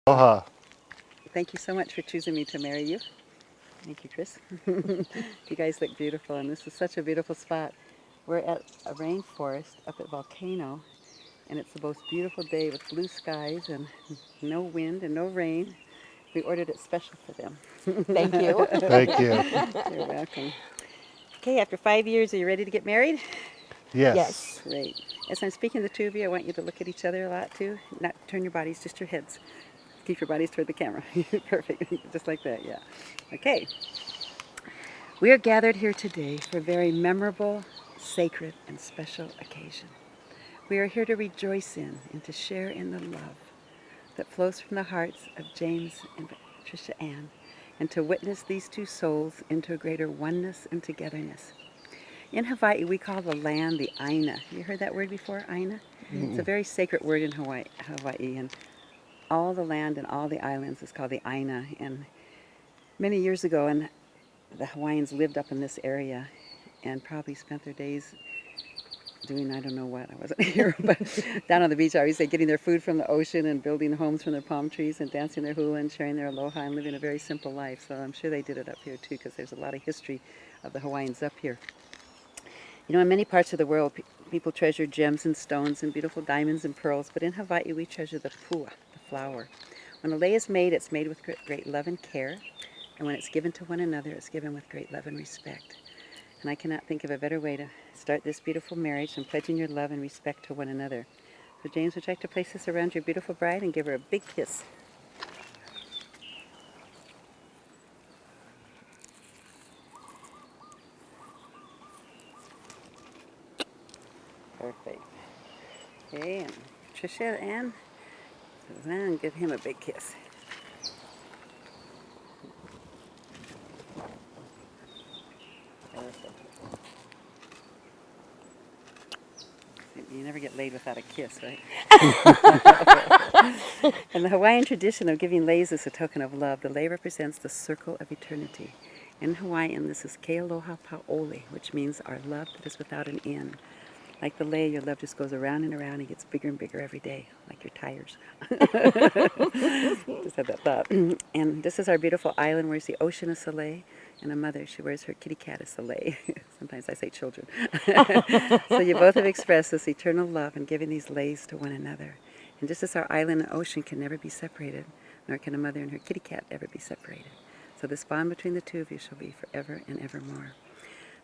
Aloha. Thank you so much for choosing me to marry you. Thank you, Chris. You guys look beautiful, and this is such a beautiful spot. We're at a rainforest up at Volcano, and it's the most beautiful day with blue skies and no wind and no rain. We ordered it special for them. Thank you. Thank you. You're welcome. Okay, after 5 years, are you ready to get married? Yes. Yes. Great. As I'm speaking to the two of you, I want you to look at each other a lot too. Not turn your bodies, just your heads. Keep your bodies toward the camera. Perfect. Just like that, yeah. Okay. We are gathered here today for a very memorable, sacred, and special occasion. We are here to rejoice in and to share in the love that flows from the hearts of James and Patricia Ann, and to witness these two souls into a greater oneness and togetherness. In Hawaii, we call the land the Aina. You heard that word before, Aina? It's a very sacred word in Hawaii, and all the land and all the islands is called the Aina. And many years ago, and the Hawaiians lived up in this area and probably spent their days doing I don't know what. I wasn't here, but down on the beach, I always say getting their food from the ocean and building homes from their palm trees and dancing their hula and sharing their aloha and living a very simple life. So I'm sure they did it up here too, because there's a lot of history of the Hawaiians up here. You know, in many parts of the world, people treasure gems and stones and beautiful diamonds and pearls, but in Hawaii, we treasure the pua, the flower. When a lei is made, it's made with great love and care, and when it's given to one another, it's given with great love and respect. And I cannot think of a better way to start this beautiful marriage than pledging your love and respect to one another. So James, would you like to place this around your beautiful bride and give her a big kiss? Perfect. Okay, and Patricia and Suzanne, give him a big kiss. Perfect. You never get laid without a kiss, right? And the Hawaiian tradition of giving leis is a token of love. The lei represents the circle of eternity. In Hawaiian, this is Ke Aloha Pa'ole, which means our love that is without an end. Like the lei, your love just goes around and around and gets bigger and bigger every day, like your tires. Just had that thought. And this is our beautiful island where the ocean is a lei, and a mother, she wears her kitty cat as a lei. Sometimes I say children. So you both have expressed this eternal love and giving these leis to one another. And just as our island and ocean can never be separated, nor can a mother and her kitty cat ever be separated. So this bond between the two of you shall be forever and evermore.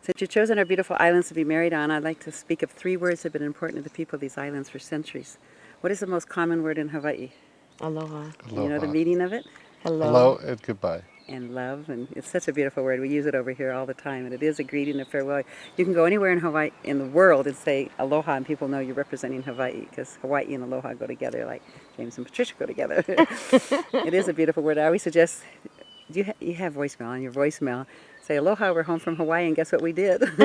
Since you've chosen our beautiful islands to be married on, I'd like to speak of 3 words that have been important to the people of these islands for centuries. What is the most common word in Hawaii? Aloha. You know the meaning of it? Hello. Hello and goodbye. And love, and it's such a beautiful word. We use it over here all the time, and it is a greeting, a farewell. You can go anywhere in Hawaii, in the world, and say aloha, and people know you're representing Hawaii, because Hawaii and aloha go together, like James and Patricia go together. It is a beautiful word. I always suggest, you have voicemail on your voicemail. Say, aloha, we're home from Hawaii, and guess what we did? If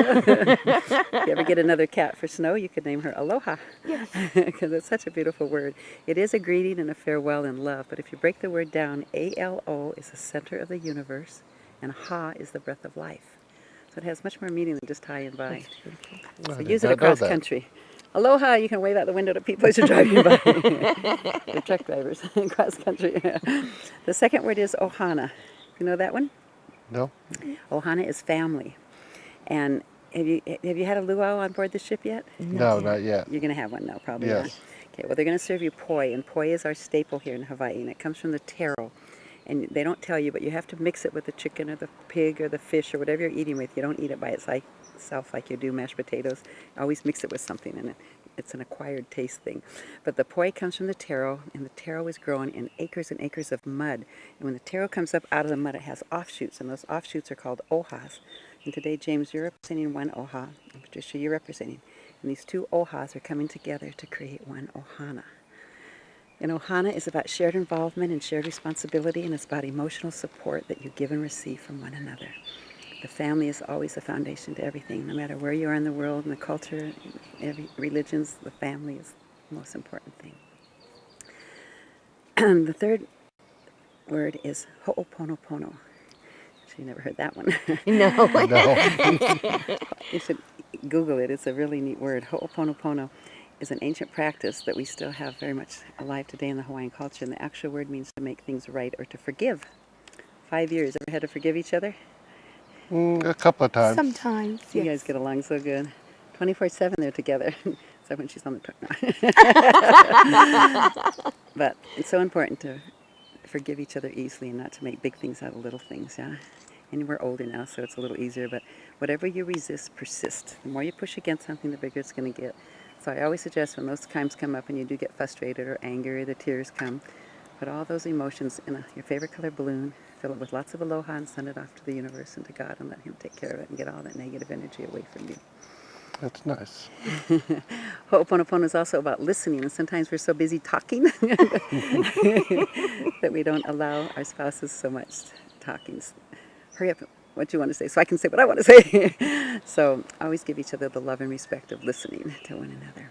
you ever get another cat for Snow, you could name her Aloha. Yes. Because it's such a beautiful word. It is a greeting and a farewell and love, but if you break the word down, A-L-O is the center of the universe, and Ha is the breath of life. So it has much more meaning than just hi and bye. So use it across country. Aloha, you can wave out the window to people as you're driving by. The truck drivers across country. The second word is Ohana. You know that one? No? Ohana is family. And have you had a luau on board the ship yet? No, not yet. You're going to have one now, probably. Yes. Yeah? Okay, well, they're going to serve you poi, and poi is our staple here in Hawaii, and it comes from the taro. And they don't tell you, but you have to mix it with the chicken or the pig or the fish or whatever you're eating with. You don't eat it by itself like you do mashed potatoes. Always mix it with something, and it's an acquired taste thing. But the poi comes from the taro, and the taro is grown in acres and acres of mud. And when the taro comes up out of the mud, it has offshoots, and those offshoots are called ohas. And today, James, you're representing one oha, and Patricia, you're representing. And these 2 ohas are coming together to create one ohana. And ohana is about shared involvement and shared responsibility, and it's about emotional support that you give and receive from one another. The family is always the foundation to everything. No matter where you are in the world, in the culture, every religions, the family is the most important thing. The third word is ho'oponopono. So you never heard that one. No. No. You should Google it. It's a really neat word, ho'oponopono. is an ancient practice that we still have very much alive today in the Hawaiian culture, and the actual word means to make things right or to forgive. 5 years, ever had to forgive each other? A couple of times. Sometimes, You yes. guys get along so good. 24/7 they're together, except when she's on the talk. But it's so important to forgive each other easily and not to make big things out of little things, yeah? And we're older now, so it's a little easier, but whatever you resist persists. The more you push against something, the bigger it's going to get. So I always suggest when those times come up and you do get frustrated or angry or the tears come, put all those emotions in your favorite color balloon, fill it with lots of aloha and send it off to the universe and to God and let Him take care of it and get all that negative energy away from you. That's nice. Ho'oponopono is also about listening, and sometimes we're so busy talking that we don't allow our spouses so much talking. Hurry up, what you want to say, so I can say what I want to say. So always give each other the love and respect of listening to one another.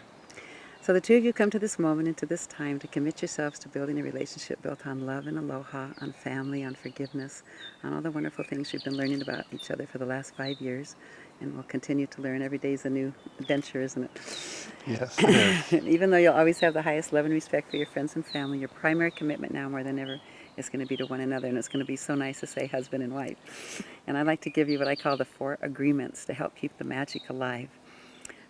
So the two of you come to this moment and to this time to commit yourselves to building a relationship built on love and aloha, on family, on forgiveness, on all the wonderful things you've been learning about each other for the last 5 years. And we'll continue to learn. Every day is a new adventure, isn't it? Yes, it is. And even though you'll always have the highest love and respect for your friends and family, your primary commitment now more than ever is going to be to one another. And it's going to be so nice to say husband and wife. And I'd like to give you what I call the 4 agreements to help keep the magic alive.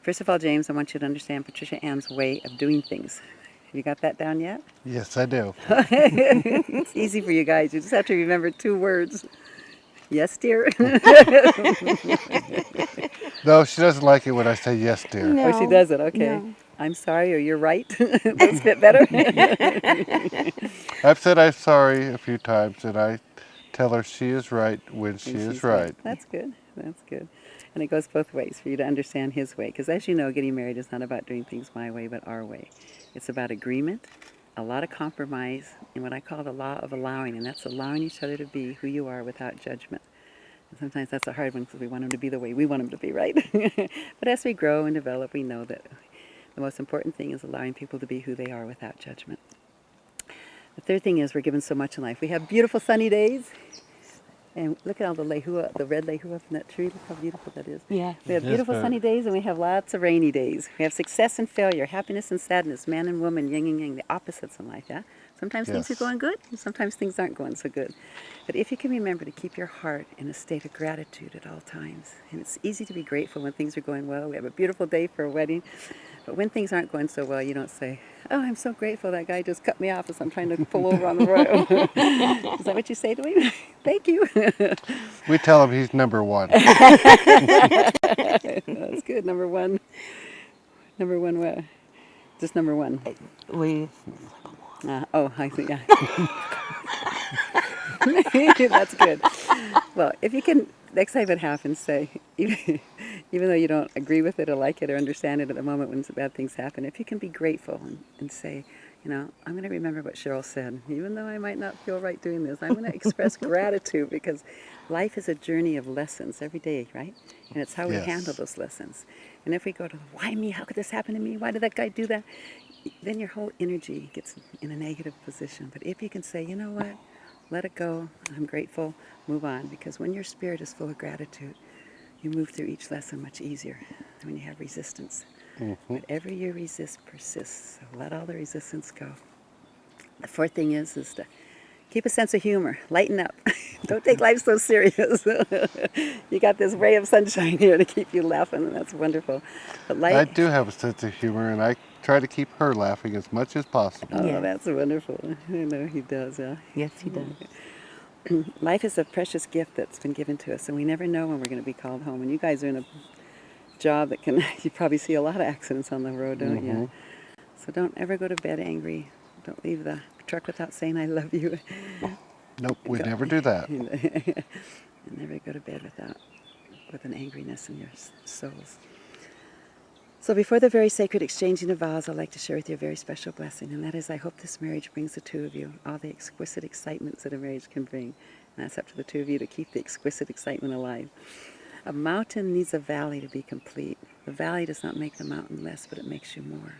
First of all, James, I want you to understand Patricia Ann's way of doing things. Have you got that down yet? Yes, I do. It's easy for you guys. You just have to remember 2 words. Yes, dear. No, she doesn't like it when I say yes, dear. No. Oh, she doesn't. Okay. No. I'm sorry, or you're right. Those fit better. I've said I'm sorry a few times, and I tell her she is right when she And is she's right. That's good. That's good. And it goes both ways for you to understand his way. Because as you know, getting married is not about doing things my way, but our way. It's about agreement, a lot of compromise, and what I call the law of allowing. And that's allowing each other to be who you are without judgment. And sometimes that's a hard one because we want them to be the way we want them to be, right? But as we grow and develop, we know that the most important thing is allowing people to be who they are without judgment. The third thing is we're given so much in life. We have beautiful sunny days. And look at all the lehua, the red lehua from that tree. Look how beautiful that is. Yeah. We have Yes, beautiful ma'am. sunny days and we have lots of rainy days. We have success and failure, happiness and sadness, man and woman, yin and yang, the opposites in life, yeah? Sometimes things are Yes. going good and sometimes things aren't going so good. But if you can remember to keep your heart in a state of gratitude at all times, and it's easy to be grateful when things are going well. We have a beautiful day for a wedding. But when things aren't going so well, you don't say, oh, I'm so grateful that guy just cut me off as I'm trying to pull over on the road. Is that what you say to him? Thank you. We tell him he's number 1. That's good. Number one. Number one what? Just number one. We Oh, I see, yeah. That's good. Well, if you can, next time it happens, say, even though you don't agree with it or like it or understand it at the moment when bad things happen, if you can be grateful and say, you know, I'm going to remember what Cheryl said. Even though I might not feel right doing this, I'm going to express gratitude because life is a journey of lessons every day, right? And it's how we Yes. handle those lessons. And if we go to, why me? How could this happen to me? Why did that guy do that? Then your whole energy gets in a negative position. But if you can say, you know what? Let it go. I'm grateful. Move on. Because when your spirit is full of gratitude, you move through each lesson much easier than when you have resistance. Whatever you resist persists. So let all the resistance go. The fourth thing is to keep a sense of humor. Lighten up. Don't take life so serious. You got this ray of sunshine here to keep you laughing, and that's wonderful. But I do have a sense of humor, and I try to keep her laughing as much as possible. Oh, Yes. that's wonderful. I know he does. Yeah. Yes, he does. Life is a precious gift that's been given to us, and we never know when we're going to be called home. And you guys are in a job that can, you probably see a lot of accidents on the road, don't you? So don't ever go to bed angry. Don't leave the truck without saying I love you. Nope, we never do that. And never go to bed with an angriness in your souls. So before the very sacred exchanging of vows, I'd like to share with you a very special blessing, and that is I hope this marriage brings the two of you all the exquisite excitements that a marriage can bring. And that's up to the two of you to keep the exquisite excitement alive. A mountain needs a valley to be complete. The valley does not make the mountain less, but it makes you more.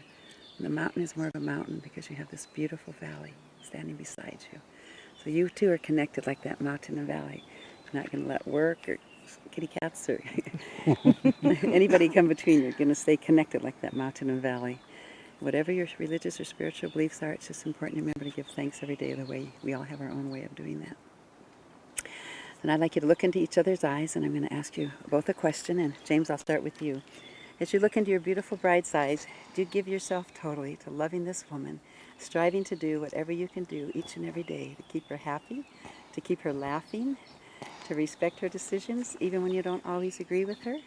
And the mountain is more of a mountain because you have this beautiful valley standing beside you. So you two are connected like that mountain and valley. You're not going to let work or kitty cats or anybody come between you. You're going to stay connected like that mountain and valley. Whatever your religious or spiritual beliefs are, it's just important to remember to give thanks every day the way we all have our own way of doing that. And I'd like you to look into each other's eyes, and I'm going to ask you both a question. And James, I'll start with you. As you look into your beautiful bride's eyes, do you give yourself totally to loving this woman, striving to do whatever you can do each and every day to keep her happy, to keep her laughing, to respect her decisions even when you don't always agree with her,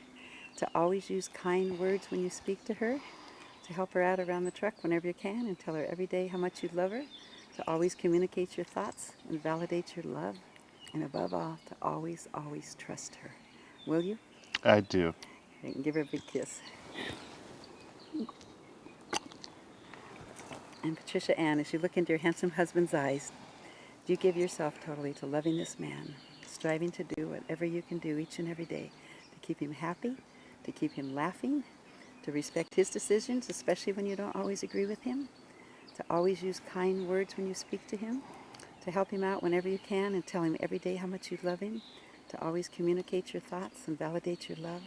to always use kind words when you speak to her, to help her out around the truck whenever you can and tell her every day how much you love her, to always communicate your thoughts and validate your love, and above all, to always, always trust her. Will you? I do. You can give her a big kiss. And Patricia Ann, as you look into your handsome husband's eyes, do you give yourself totally to loving this man, striving to do whatever you can do each and every day to keep him happy, to keep him laughing, to respect his decisions, especially when you don't always agree with him, to always use kind words when you speak to him, to help him out whenever you can and tell him every day how much you love him, to always communicate your thoughts and validate your love,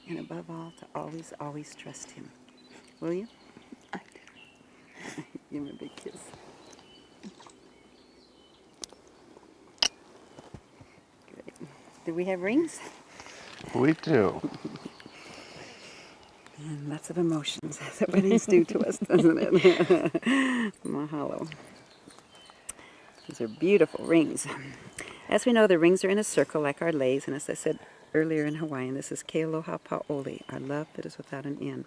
and above all, to always, always trust him. Will you? I do. Give him a big kiss. Great. Do we have rings? We do. And lots of emotions. That's what rings do to us, doesn't it? Mahalo. These are beautiful rings. As we know, the rings are in a circle like our leis, and as I said earlier in Hawaiian, this is Ke Aloha Pa'ole, our love that is without an end.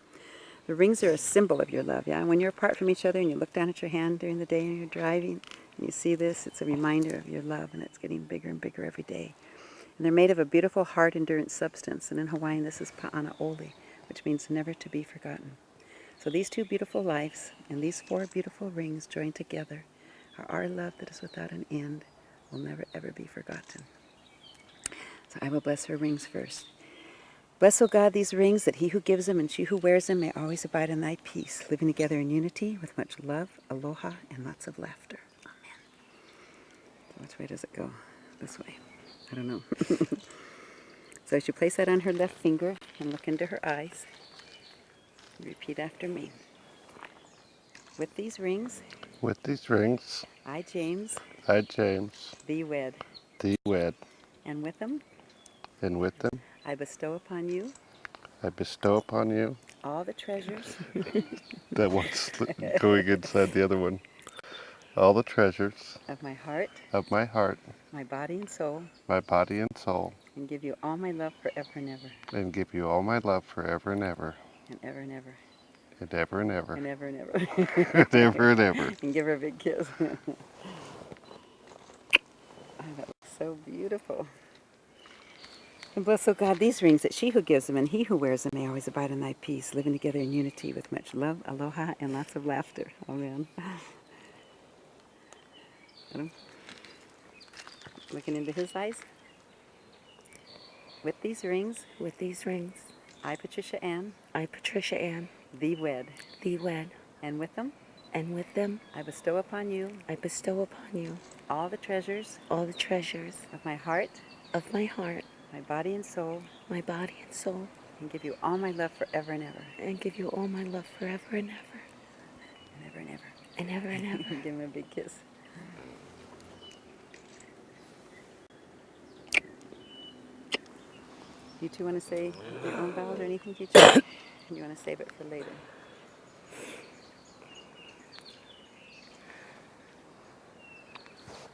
The rings are a symbol of your love, yeah? When you're apart from each other and you look down at your hand during the day and you're driving and you see this, it's a reminder of your love, and it's getting bigger and bigger every day. And they're made of a beautiful hard endurance substance, and in Hawaiian this is Pa'anaole, which means never to be forgotten. So these two beautiful lives and these four beautiful rings joined together are our love that is without an end, will never ever be forgotten. So I will bless her rings first. Bless, O God, these rings, that he who gives them and she who wears them may always abide in thy peace, living together in unity with much love, aloha, and lots of laughter. Amen. So which way does it go? This way. I don't know. So as you place that on her left finger and look into her eyes, repeat after me. With these rings, I, James, James, thee wed, thee wed, and with them and with them I bestow upon you I bestow upon you. all the treasures That one's going inside the other one. All the treasures of my heart, of my heart, my body and soul, my body and soul, and give you all my love forever and ever, and give you all my love forever and ever, and ever and ever, and ever and ever, and ever and ever. and ever and ever. And give her a big kiss. Oh, that looks so beautiful. And bless, O God, these rings, that she who gives them and he who wears them may always abide in thy peace, living together in unity with much love, aloha, and lots of laughter. Amen. Adam? Looking into his eyes. With these rings, I, Patricia Ann, I, Patricia Ann, thee wed, thee wed, and with them and with them I bestow upon you I bestow upon you all the treasures all the treasures of my heart, of my heart, my body and soul, my body and soul, and give you all my love forever and ever, and give you all my love forever and ever, and ever and ever. and ever and ever. Give him a big kiss. You two want to say your own vows or anything to each other? You want to save it for later?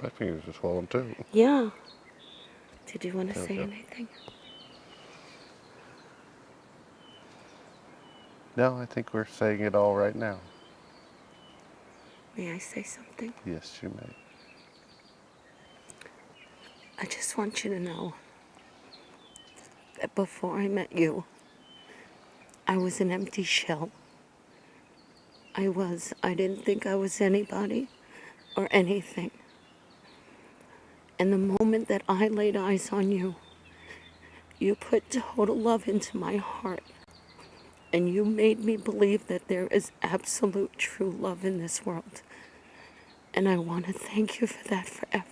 My fingers are swollen too. Yeah. Did you want to say Okay. anything? No, I think we're saying it all right now. May I say something? Yes, you may. I just want you to know that before I met you, I was an empty shell. I didn't think I was anybody or anything. And the moment that I laid eyes on you, you put total love into my heart. And you made me believe that there is absolute true love in this world. And I want to thank you for that forever.